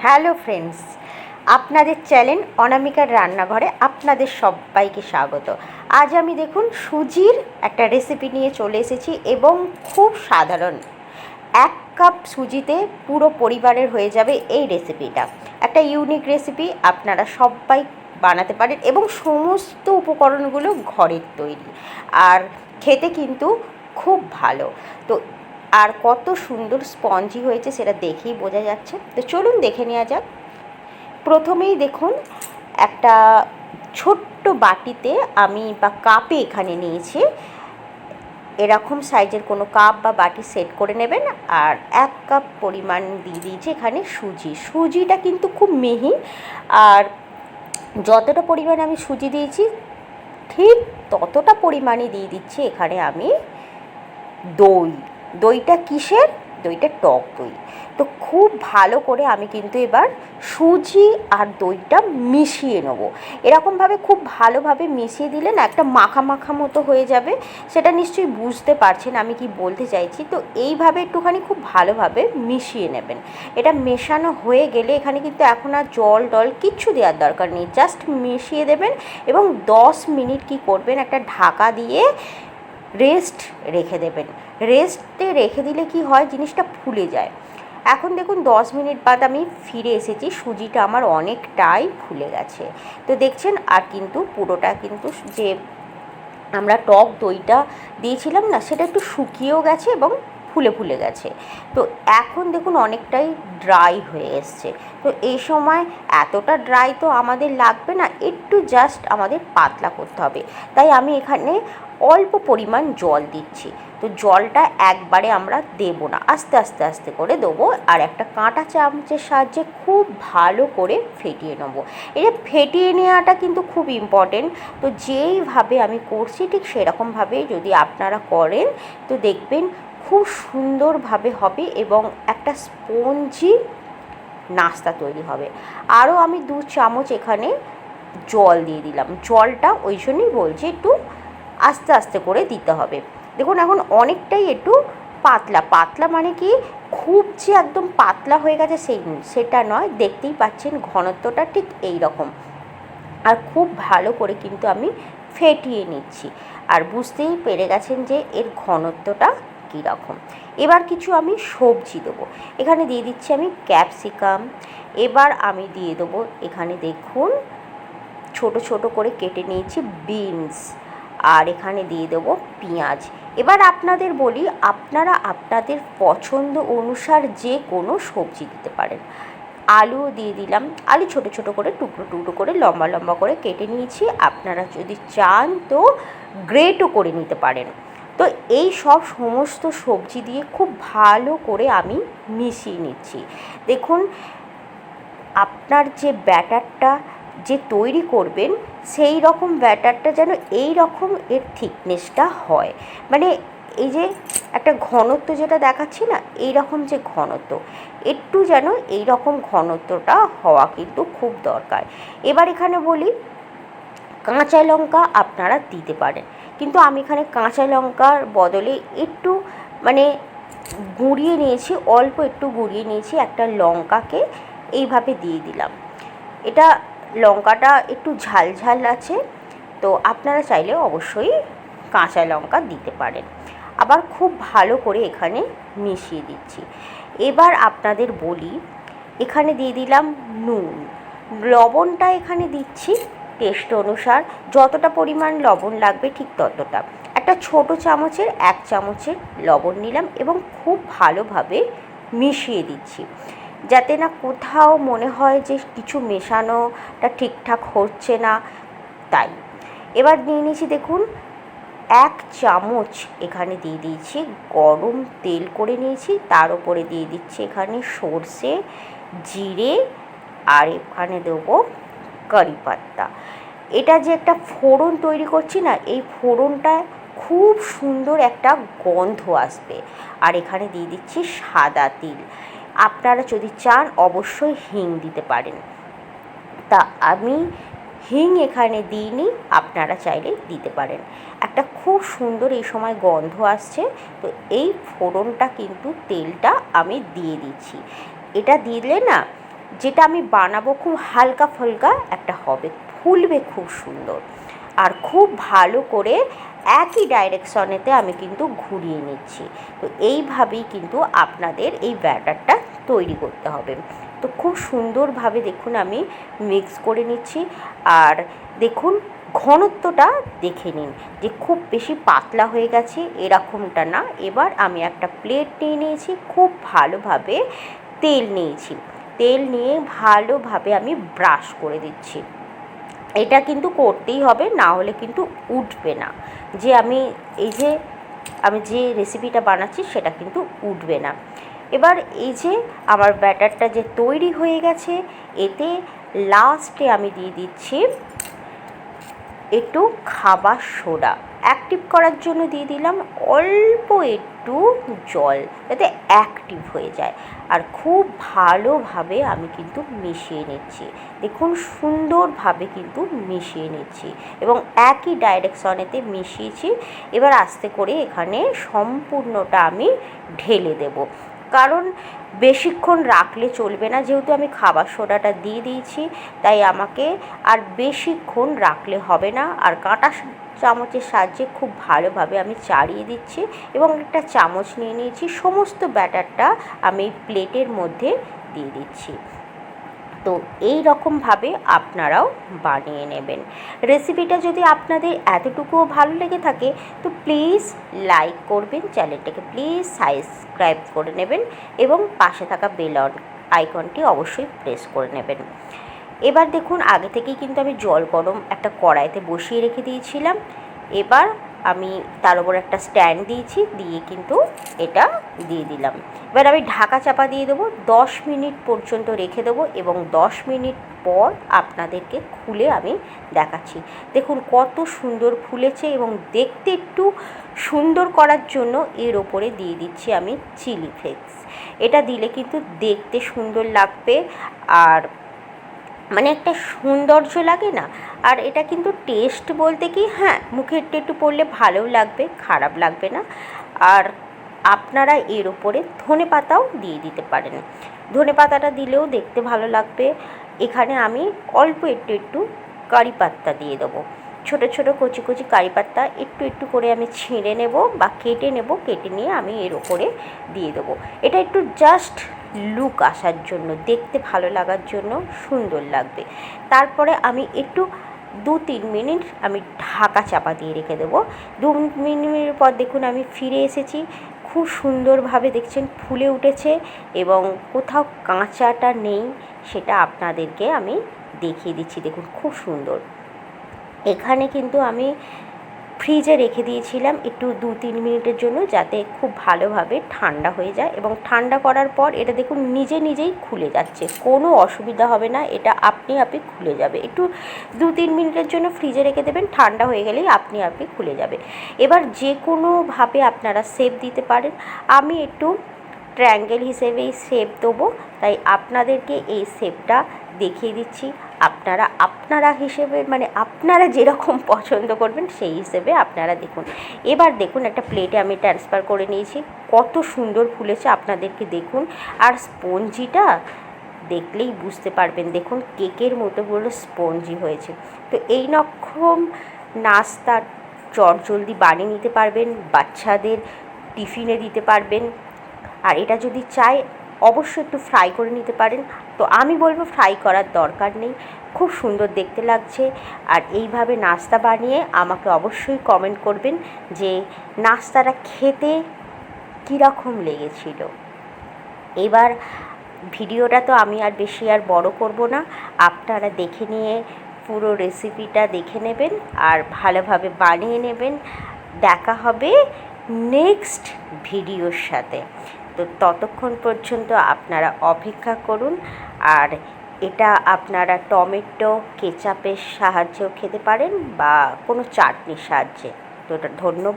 Hello friends, আপনাদের channel অনামিকার রান্নাঘরে আপনাদের সবাইকে স্বাগত। আজ আমি দেখুন সুজির একটা রেসিপি নিয়ে চলে এসেছি এবং খুব সাধারণ 1 কাপ সুজিতে পুরো পরিবারের হয়ে যাবে এই রেসিপিটা। একটা ইউনিক রেসিপি, আপনারা সবাই বানাতে পারেন এবং সমস্ত উপকরণগুলো ঘরের তৈরি, আর খেতে কিন্তু খুব ভালো। তো আর কত সুন্দর স্পঞ্জি হয়েছে সেটা দেখেই বোঝা যাচ্ছে। তো চলুন দেখে নেওয়া যাক। প্রথমেই দেখুন, একটা ছোট্ট বাটিতে আমি বা কাপে এখানে নিয়েছি, এরকম সাইজের কোনো কাপ বা বাটি সেট করে নেবেন। আর 1 কাপ পরিমাণ দিয়ে দিয়েছি এখানে সুজিটা কিন্তু খুব মিহি, আর যতটা পরিমাণ আমি সুজি দিয়েছি ঠিক ততটা পরিমাণে দিয়ে দিচ্ছি এখানে আমি দইটা কিসের? দইটা টক দই। তো খুব ভালো করে আমি কিন্তু এবার সুজি আর দইটা মিশিয়ে নেব। এরকমভাবে খুব ভালোভাবে মিশিয়ে দিলে না একটা মাখা মাখা মতো হয়ে যাবে। সেটা নিশ্চয়ই বুঝতে পারছেন আমি কি বলতে চাইছি। তো এইভাবে একটুখানি খুব ভালোভাবে মিশিয়ে নেবেন। এটা মেশানো হয়ে গেলে এখানে কিন্তু এখন আর জল টল কিচ্ছু দেওয়ার দরকার নেই, জাস্ট মিশিয়ে দেবেন এবং 10 মিনিট কি করবেন, একটা ঢাকা দিয়ে রেস্ট রেখে দেবেন। রেস্টে রেখে দিলে কি হয়, জিনিসটা ফুলে যায়। এখন দেখুন 10 মিনিট বাদ আমি ফিরে এসেছি, সুজিটা আমার অনেকটাই ফুলে গেছে। তো দেখছেন, আর কিন্তু পুরোটা কিন্তু যে আমরা টক দইটা দিয়েছিলাম না, সেটা একটু শুকিয়েও গেছে এবং ফুলে ফুলে গেছে। তো এখন দেখুন অনেকটাই ড্রাই হয়ে এসছে। তো এই সময় এতটা ড্রাই তো আমাদের লাগবে না, একটু জাস্ট আমাদের পাতলা করতে হবে। তাই আমি এখানে অল্প পরিমাণ জল দিচ্ছি। তো জলটা একবারে আমরা দেবো না, আস্তে আস্তে আস্তে করে দেবো। আর একটা কাঁটা চামচের সাহায্যে খুব ভালো করে ফেটিয়ে নেবো। এই যে ফেটিয়ে নেওয়াটা কিন্তু খুব ইম্পর্টেন্ট। তো যেইভাবে আমি করছি ঠিক সেরকমভাবে যদি আপনারা করেন তো দেখবেন খুব সুন্দরভাবে হবে এবং একটা স্পঞ্জি নাস্তা তৈরি হবে। আরও আমি 2 চামচ এখানে জল দিয়ে দিলাম। জলটা ওই জন্যই বলছি একটু আস্তে আস্তে করে দিতে হবে। দেখুন এখন অনেকটাই একটু পাতলা পাতলা, মানে কি খুব যে একদম পাতলা হয়ে গেছে সেটা নয়, দেখতেই পাচ্ছেন ঘনত্বটা ঠিক এই রকম। আর খুব ভালো করে কিন্তু আমি ফেটিয়ে নিচ্ছি, আর বুঝতেই পেরে গেছেন যে এর ঘনত্বটা কীরকম। এবার কিছু আমি সবজি দেবো। এখানে দিয়ে দিচ্ছি আমি ক্যাপসিকাম। এবার আমি দিয়ে দেবো এখানে দেখুন ছোট ছোট করে কেটে নিয়েছি বিনস, আর এখানে দিয়ে দেবো পেঁয়াজ। এবার আপনাদের বলি, আপনারা আপনাদের পছন্দ অনুসার যে কোনো সবজি দিতে পারেন। আলুও দিয়ে দিলাম। আলু ছোট ছোট করে টুকরো টুকরো করে লম্বা লম্বা করে কেটে নিয়েছি। আপনারা যদি চান তো গ্রেটও করে নিতে পারেন। তো এই সব সমস্ত সবজি দিয়ে খুব ভালো করে আমি মিশিয়ে নিচ্ছি। দেখুন, আপনার যে ব্যাটারটা যে তৈরি করবেন সেই রকম ব্যাটারটা যেন এই রকম এর থিকনেসটা হয়, মানে এই যে একটা ঘনত্ব যেটা দেখাচ্ছি না, এই রকম যে ঘনত্ব, একটু যেন এই রকম ঘনত্বটা হওয়া কিন্তু খুব দরকার। এবার এখানে বলি, কাঁচা লঙ্কা আপনারা দিতে পারেন, কিন্তু আমি এখানে কাঁচা লঙ্কার বদলে একটু মানে গুঁড়িয়ে নিয়েছি, অল্প একটু গুঁড়িয়ে নিয়েছি একটা লঙ্কাকে এইভাবে দিয়ে দিলাম। এটা লঙ্কাটা একটু ঝাল ঝাল আছে, তো আপনারা চাইলে অবশ্যই কাঁচা লঙ্কা দিতে পারেন। আবার খুব ভালো করে এখানে মিশিয়ে দিচ্ছি। এবার আপনাদের বলি, এখানে দিয়ে দিলাম নুন। লবণটা এখানে দিচ্ছি টেস্ট অনুসার, যতটা পরিমাণ লবণ লাগবে ঠিক ততটা। একটা ছোট চামচের 1 চামচের লবণ নিলাম এবং খুব ভালোভাবে মিশিয়ে দিচ্ছি, যাতে না কোথাও মনে হয় যে কিছু মেশানোটা ঠিকঠাক হচ্ছে না। তাই এবার নিয়ে নিয়েছি দেখুন 1 চামচ এখানে দিয়ে দিয়েছি গরম তেল করে নিয়েছি, তার উপরে দিয়ে দিচ্ছি এখানে সর্ষে, জিরে, আর এখানে দেবো কারি পাতা। এটা যে একটা ফোড়ন তৈরি করছি না, এই ফোড়নটায় খুব সুন্দর একটা গন্ধ আসবে। আর এখানে দিয়ে দিচ্ছি সাদা তিল। আপনারা যদি চান অবশ্যই হিং দিতে পারেন, তা আমি হিং এখানে দিইনি, আপনারা চাইলে দিতে পারেন। একটা খুব সুন্দর এই সময় গন্ধ আসছে। তো এই ফোড়নটা কিন্তু তেলটা আমি দিয়ে দিচ্ছি। এটা দিলে না যেটা আমি বানাবো খুব হালকা ফুলকা একটা হবে, ফুলবে খুব সুন্দর। আর খুব ভালো করে একই ডাইরেকশনেতে আমি কিন্তু ঘুরিয়ে নিচ্ছি। তো এইভাবেই কিন্তু আপনাদের এই ব্যাটারটা তৈরি করতে হবে। তো খুব সুন্দরভাবে দেখুন আমি মিক্স করে নিচ্ছি। আর দেখুন ঘনত্বটা দেখে নিন যে খুব বেশি পাতলা হয়ে গেছে এরকমটা না। এবার আমি একটা প্লেট নিয়ে নিয়েছি, খুব ভালোভাবে তেল নিয়েছি, তেল নিয়ে ভালোভাবে আমি ব্রাশ করে দিচ্ছি। এটা কিন্তু করতেই হবে, না হলে কিন্তু উঠবে না। যে আমি যে রেসিপিটা বানাচ্ছি সেটা কিন্তু উঠবে না। এবার এই যে আমার ব্যাটারটা যে তৈরি হয়ে গেছে, এতে লাস্টে আমি দিয়ে দিচ্ছি একটু খাবার সোডা, অ্যাক্টিভ করার জন্য দিয়ে দিলাম অল্প একটু জল, যাতে অ্যাক্টিভ হয়ে যায়। আর খুব ভালোভাবে আমি কিন্তু মিশিয়ে নিচ্ছি। দেখুন সুন্দরভাবে কিন্তু মিশিয়ে নিচ্ছি এবং একই ডাইরেকশনেতে মিশিয়েছি। এবার আস্তে করে এখানে সম্পূর্ণটা আমি ঢেলে দেব, কারণ বেশিক্ষণ রাখলে চলবে না। যেহেতু আমি খাবার সোডাটা দিয়ে দিয়েছি, তাই আমাকে আর বেশিক্ষণ রাখলে হবে না। আর কাঁটা চামচের সাহায্যে খুব ভালোভাবে আমি চাড়িয়ে দিচ্ছি এবং একটা চামচ নিয়ে নিয়েছি, সমস্ত ব্যাটারটা আমি প্লেটের মধ্যে দিয়ে দিচ্ছি। তো এই রকমভাবে আপনারাও বানিয়ে নেবেন। রেসিপিটা যদি আপনাদের এতটুকুও ভালো লেগে থাকে তো প্লিজ লাইক করবেন, চ্যানেলটাকে প্লিজ সাবস্ক্রাইব করে নেবেন এবং পাশে থাকা বেল আইকনটি অবশ্যই প্রেস করে নেবেন। এবার দেখুন আগে থেকেই কিন্তু আমি জল গরম একটা কড়াইতে বসিয়ে রেখে দিয়েছিলাম। এবার আমি তার উপর একটা স্ট্যান্ড দিয়েছি, দিয়ে কিন্তু এটা দিয়ে দিলাম। এবার আমি ঢাকা চাপা দিয়ে দেবো, 10 মিনিট পর্যন্ত রেখে দেবো এবং 10 মিনিট পর আপনাদেরকে খুলে আমি দেখাচ্ছি। দেখুন কত সুন্দর ফুলেছে এবং দেখতে একটু সুন্দর করার জন্য এর ওপরে দিয়ে দিচ্ছি আমি চিলি ফ্লেক্স। এটা দিলে কিন্তু দেখতে সুন্দর লাগবে আর মানে একটা সৌন্দর্য লাগে না। আর এটা কিন্তু টেস্ট বলতে কি, হ্যাঁ মুখে একটু একটু পড়লে ভালোও লাগবে, খারাপ লাগবে না। আর আপনারা এর ওপরে ধনেপাতাও দিয়ে দিতে পারেন, ধনেপাতাটা দিলেও দেখতে ভালো লাগবে। এখানে আমি অল্প একটু একটু কারি পাত্তা দিয়ে দেবো, ছোটো ছোটো কচি কচি কারি পাত্তা একটু একটু করে আমি ছিঁড়ে নেব বা কেটে নেব, কেটে নিয়ে আমি এর ওপরে দিয়ে দেবো। এটা একটু জাস্ট লুক আসার জন্য, দেখতে ভালো লাগার জন্য, সুন্দর লাগবে। তারপরে আমি একটু 2-3 মিনিট আমি ঢাকা চাপা দিয়ে রেখে দেবো। 2 মিনিটের পর দেখুন আমি ফিরে এসেছি, খুব সুন্দরভাবে দেখছেন ফুলে উঠেছে এবং কোথাও কাঁচাটা নেই, সেটা আপনাদেরকে আমি দেখিয়ে দিচ্ছি। দেখুন খুব সুন্দর। এখানে কিন্তু আমি ফ্রিজে রেখে দিয়েছিলাম একটু 2-3 মিনিটের জন্য, যাতে খুব ভালোভাবে ঠান্ডা হয়ে যায় এবং ঠান্ডা করার পর এটা দেখুন নিজে নিজেই খুলে যাচ্ছে, কোনো অসুবিধা হবে না, এটা আপনি খুলে যাবে। একটু 2-3 মিনিটের জন্য ফ্রিজে রেখে দেবেন, ঠান্ডা হয়ে গেলেই আপনি খুলে যাবে। এবার যে কোনোভাবে আপনারা শেপ দিতে পারেন, আমি একটু ট্রায়াঙ্গেল হিসেবেই শেপ দেবো, তাই আপনাদেরকে এই শেপটা দেখিয়ে দিচ্ছি। আপনারা হিসেবে মানে আপনারা যেরকম পছন্দ করবেন সেই হিসেবে আপনারা দেখুন। এবার দেখুন একটা প্লেটে আমি ট্রান্সফার করে নিয়েছি, কত সুন্দর ফুলেছে আপনাদেরকে দেখুন। আর স্পঞ্জিটা দেখলেই বুঝতে পারবেন, দেখুন কেকের মতো পুরো স্পঞ্জি হয়েছে। তো এই রকম নাস্তা চটজলদি বানিয়ে নিতে পারবেন, বাচ্চাদের টিফিনে দিতে পারবেন। আর এটা যদি চাই অবশ্যই একটু ফ্রাই করে নিতে পারেন, তো আমি বলবো ফ্রাই করার দরকার নেই, খুব সুন্দর দেখতে লাগছে। আর এইভাবে নাস্তা বানিয়ে আমাকে অবশ্যই কমেন্ট করবেন যে নাস্তাটা খেতে কীরকম লেগেছিল। এবার ভিডিওটা তো আমি আর বেশি বড় করব না, আপনারা দেখে নিয়ে পুরো রেসিপিটা দেখে নেবেন আর ভালোভাবে বানিয়ে নেবেন। দেখা হবে নেক্সট ভিডিওর সাথে। তো ততক্ষণ পর্যন্ত আপনারা অপেক্ষা করুন। আর এটা আপনারা টমেটো কেচাপের সাহায্যেও খেতে পারেন বা কোনো চাটনির সাহায্যে। তো ধন্যবাদ।